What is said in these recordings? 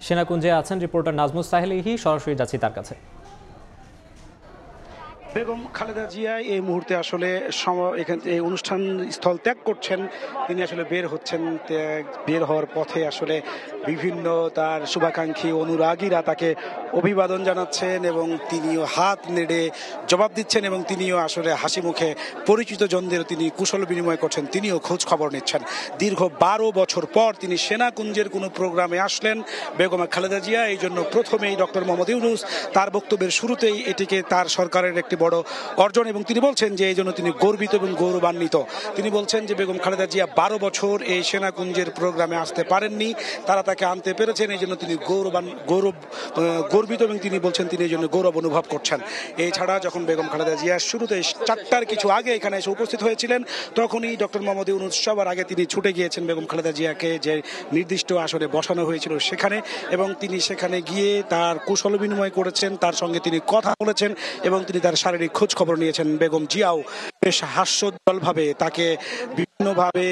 সেনাকুঞ্জে আছেন রিপোর্টার নাজমুস সাহেলিহি, সরাসরি যাচ্ছি তার কাছে। বেগম খালেদা জিয়া এই মুহূর্তে আসলে এই অনুষ্ঠান স্থল ত্যাগ করছেন। তিনি আসলে বের হচ্ছেন, বের হওয়ার পথে আসলে বিভিন্ন তার শুভাকাঙ্ক্ষী অনুরাগীরা তাকে অভিবাদন জানাচ্ছেন এবং তিনিও হাত নেড়ে জবাব দিচ্ছেন এবং তিনিও আসলে হাসি মুখে পরিচিত জনদের তিনি কুশল বিনিময় করছেন, তিনিও খোঁজ খবর নিচ্ছেন। দীর্ঘ 12 বছর পর তিনি সেনাকুঞ্জের কোনো প্রোগ্রামে আসলেন বেগম খালেদা জিয়া। এই জন্য প্রথমেই ডক্টর মোহাম্মদ ইউনূস তার বক্তব্যের শুরুতেই এটিকে তার সরকারের একটি বড় অর্জন এবং তিনি বলছেন যে এই জন্য তিনি গর্বিত এবং গৌরবান্বিত। তিনি বলছেন যে বেগম খালেদা জিয়া 12 বছর এই সেনাকুঞ্জের প্রোগ্রামে আসতে পারেননি, তারা তাকে আনতে পেরেছেন, এই জন্য তিনি গর্বিত এবং তিনি বলছেন তিনি এই জন্য গৌরব অনুভব করছেন। এছাড়া যখন বেগম খালেদা জিয়া শুরুতে 4টার কিছু আগে এখানে এসে উপস্থিত হয়েছিলেন, তখনই ডক্টর মোহাম্মদ ইউনূস সবার আগে তিনি ছুটে গিয়েছেন বেগম খালেদা জিয়াকে যে নির্দিষ্ট আসনে বসানো হয়েছিল সেখানে, এবং তিনি সেখানে গিয়ে তার কুশল বিনিময় করেছেন, তার সঙ্গে তিনি কথা বলেছেন এবং তিনি তার শারীরিক খোঁজ খবর নিয়েছেন। বেগম জিয়াও বেশ হাস্যোজ্জ্বলভাবে তাকে বিভিন্নভাবে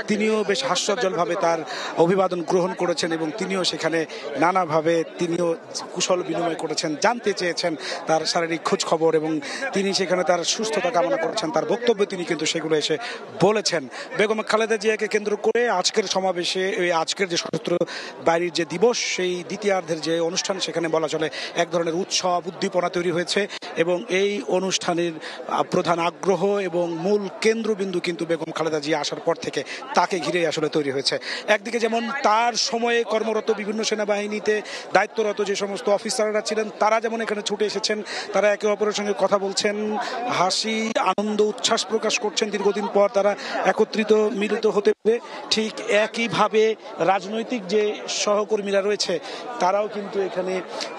তিনিও বেশ হাস্যোজ্জ্বলভাবে তার অভিবাদন গ্রহণ করেছেন এবং তিনিও সেখানে নানাভাবে তিনিও কুশল বিনিময় করেছেন, জানতে চেয়েছেন তার শারীরিক খোঁজ খবর এবং তিনি সেখানে তার সুস্থতা কামনা করেছেন। তার বক্তব্যে তিনি কিন্তু সেগুলো এসে বলেছেন। বেগম খালেদা জিয়াকে কেন্দ্র করে আজকের সমাবেশে আজকের যে সশস্ত্র বাহিনীর যে দিবস, সেই দ্বিতীয়ার্ধের যে অনুষ্ঠান, সেখানে বলা চলে এক ধরনের উৎসব উদ্দীপনা তৈরি হয়েছে এবং এই অনুষ্ঠানের প্রধান আগ্রহ এবং মূল কেন্দ্রবিন্দু কিন্তু বেগম খালেদা জিয়া আসার পর থেকে তাকে ঘিরে আসলে তৈরি হয়েছে। একদিকে যেমন তার সময়ে কর্মরত বিভিন্ন সেনাবাহিনীতে দায়িত্বরত যে সমস্ত অফিসাররা ছিলেন তারা যেমন এখানে ছুটে এসেছেন, তারা একে অপরের সঙ্গে কথা বলছেন, হাসি আনন্দ উচ্ছ্বাস প্রকাশ করছেন দীর্ঘদিন পর তারা একত্রিত মিলিত হতে পেরে। ঠিক একইভাবে রাজনৈতিক যে সহকর্মীরা রয়েছে তারাও কিন্তু এখানে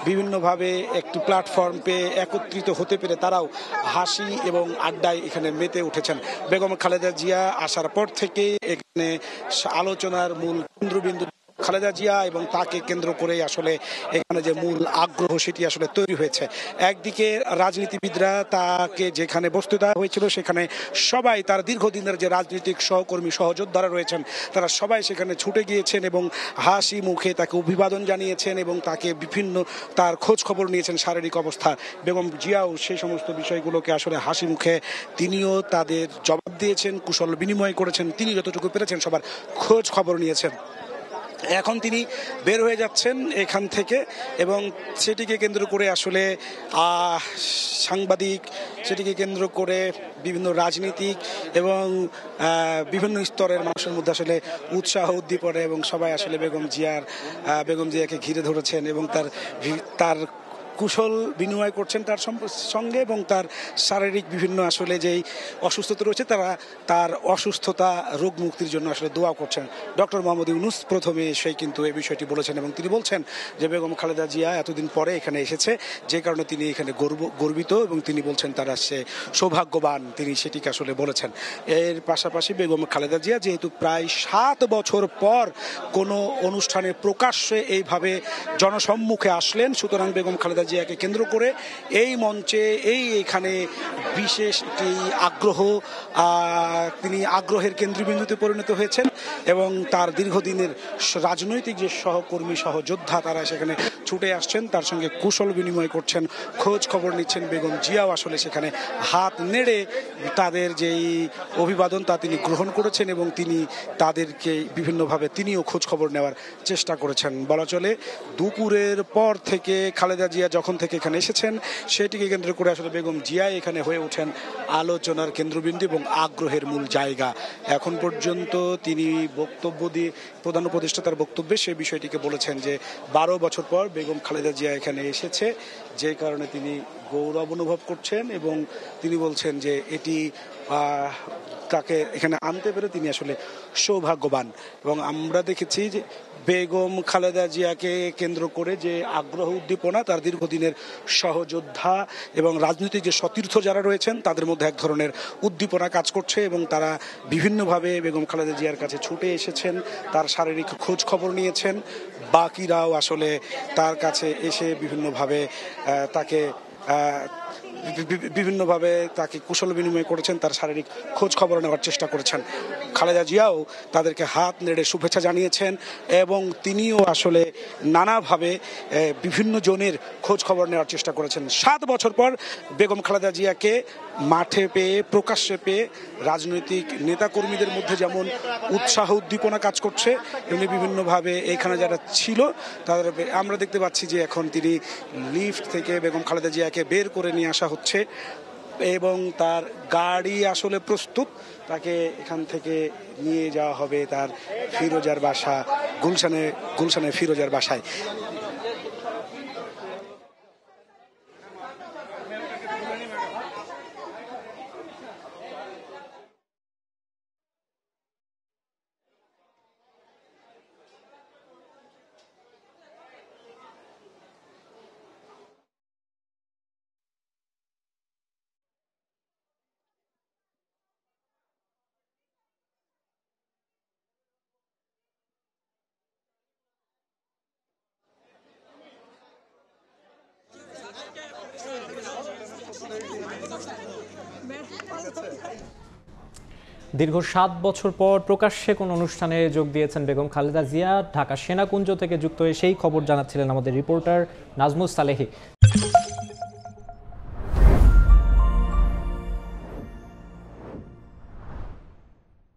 বিভিন্নভাবে একটি প্ল্যাটফর্ম পেয়ে একত্রিত হতে পেরে তারাও হাসি এবং আড্ডায় এখানে মেতে উঠেছেন। বেগম খালেদা জিয়া আসার পর থেকে এখানে আলোচনার মূল কেন্দ্রবিন্দু খালেদা জিয়া এবং তাকে কেন্দ্র করে আসলে এখানে যে মূল আগ্রহ সেটি আসলে তৈরি হয়েছে। একদিকে রাজনীতিবিদরা তাকে যেখানে বসতে দেওয়া হয়েছিল সেখানে সবাই তার দীর্ঘদিনের যে রাজনৈতিক সহকর্মী সহযোদ্ধারা রয়েছেন তারা সবাই সেখানে ছুটে গিয়েছেন এবং হাসি মুখে তাকে অভিবাদন জানিয়েছেন এবং তাকে বিভিন্ন তার খোঁজ খবর নিয়েছেন শারীরিক অবস্থা। বেগম জিয়াও সেই সমস্ত বিষয়গুলোকে আসলে হাসি মুখে তিনিও তাদের জবাব দিয়েছেন, কুশল বিনিময় করেছেন, তিনি যতটুকু পেরেছেন সবার খোঁজ খবর নিয়েছেন। এখন তিনি বের হয়ে যাচ্ছেন এখান থেকে এবং সেটিকে কেন্দ্র করে আসলে সাংবাদিক, সেটিকে কেন্দ্র করে বিভিন্ন রাজনীতিক এবং বিভিন্ন স্তরের মানুষের মধ্যে আসলে উৎসাহ উদ্দীপনা এবং সবাই আসলে বেগম জিয়াকে ঘিরে ধরেছেন এবং তার কুশল বিনিময় করছেন তার সঙ্গে এবং তার শারীরিক বিভিন্ন আসলে যেই অসুস্থতা রয়েছে তার অসুস্থতা রোগ মুক্তির জন্য আসলে দোয়া করছেন। ডক্টর মোহাম্মদ ইউনূস প্রথমে এসেই কিন্তু এই বিষয়টি বলেছেন এবং তিনি বলছেন যে বেগম খালেদা জিয়া এতদিন পরে এখানে এসেছে, যে কারণে তিনি এখানে গর্বিত এবং তিনি বলছেন তারা সে সৌভাগ্যবান, তিনি সেটিকে আসলে বলেছেন। এর পাশাপাশি বেগম খালেদা জিয়া যেহেতু প্রায় 7 বছর পর কোনো অনুষ্ঠানে প্রকাশ্যে এইভাবে জনসম্মুখে আসলেন, সুতরাং বেগম খালেদা জিয়াকে কেন্দ্র করে এই মঞ্চে এখানে বিশেষ একটি তিনি আগ্রহের কেন্দ্রবিন্দুতে পরিণত হয়েছেন এবং তার দীর্ঘদিনের রাজনৈতিক যে সহকর্মী সহযোদ্ধা তারা সেখানে ছুটে আসছেন, তার সঙ্গে কুশল বিনিময় করছেন, খোঁজ খবর নিচ্ছেন। বেগম জিয়াও আসলে সেখানে হাত নেড়ে তাদের যেই অভিবাদন তা তিনি গ্রহণ করেছেন এবং তিনি তাদেরকে বিভিন্নভাবে তিনিও খোঁজ খবর নেওয়ার চেষ্টা করেছেন। বলা চলে দুপুরের পর থেকে খালেদা জিয়া যখন থেকে এখানে এসেছেন সেটিকে কেন্দ্র করে আসলে বেগম জিয়া এখানে হয়ে ওঠেন আলোচনার কেন্দ্রবিন্দু এবং আগ্রহের মূল জায়গা। এখন পর্যন্ত তিনি বক্তব্য দিয়ে প্রধান উপদেষ্টা তার বক্তব্যে সেই বিষয়টিকে বলেছেন যে 12 বছর পর বেগম খালেদা জিয়া এখানে এসেছে, যে কারণে তিনি গৌরব অনুভব করছেন এবং তিনি বলছেন যে এটি তাকে এখানে আনতে পেরে তিনি আসলে সৌভাগ্যবান। এবং আমরা দেখেছি যে বেগম খালেদা জিয়াকে কেন্দ্র করে যে আগ্রহ উদ্দীপনা, তার দীর্ঘদিনের সহযোদ্ধা এবং রাজনৈতিক যে সতীর্থ যারা রয়েছেন তাদের মধ্যে এক ধরনের উদ্দীপনা কাজ করছে এবং তারা বিভিন্নভাবে বেগম খালেদা জিয়ার কাছে ছুটে এসেছেন, তার শারীরিক খোঁজ খবর নিয়েছেন। বাকিরাও আসলে তার কাছে এসে বিভিন্নভাবে তাকে বিভিন্নভাবে তাকে কুশল বিনিময় করেছেন, তার শারীরিক খোঁজ খবর নেওয়ার চেষ্টা করেছেন। খালেদা জিয়াও তাদেরকে হাত নেড়ে শুভেচ্ছা জানিয়েছেন এবং তিনিও আসলে নানাভাবে বিভিন্ন জনের খোঁজ খবর নেওয়ার চেষ্টা করেছেন। 7 বছর পর বেগম খালেদা জিয়াকে মাঠে পেয়ে, প্রকাশ্যে পেয়ে রাজনৈতিক নেতাকর্মীদের মধ্যে যেমন উৎসাহ উদ্দীপনা কাজ করছে, এমনি বিভিন্নভাবে এখানে যারা ছিল তাদের আমরা দেখতে পাচ্ছি যে এখন তিনি লিফট থেকে বেগম খালেদা জিয়াকে বের করে নিয়ে আসা হচ্ছে এবং তার গাড়ি আসলে প্রস্তুত, তাকে এখান থেকে নিয়ে যাওয়া হবে তার ফিরোজার বাসা গুলশানে ফিরোজার বাসায়। দীর্ঘ 7 বছর পর প্রকাশ্যে কোন অনুষ্ঠানে যোগ দিয়েছেন বেগম খালেদা জিয়া। ঢাকা সেনাকুঞ্জ থেকে যুক্ত হয়ে সেই খবর জানাচ্ছিলেন আমাদের রিপোর্টার নাজমুস সালেহী।